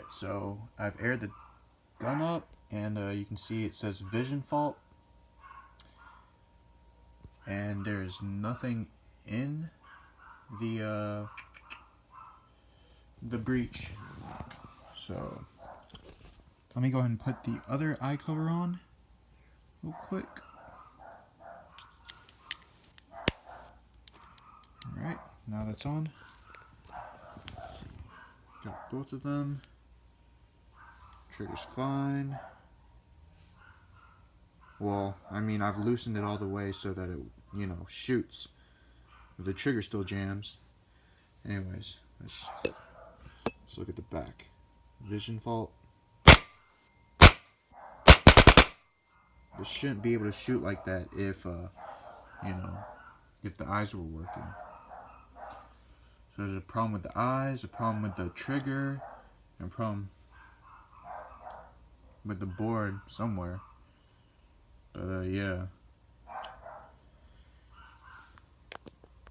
Alright, so I've aired the gun up, and you can see it says vision fault, and there's nothing in the breech. So let me go ahead and put the other eye cover on real quick. Alright, now that's on. Let's see. Got both of them. Trigger's fine. Well, I mean, I've loosened it all the way so that it, shoots. But the trigger still jams. Anyways, let's look at the back. Vision fault. This shouldn't be able to shoot like that if, if the eyes were working. So there's a problem with the eyes, a problem with the trigger, and a problem with the board somewhere. But yeah.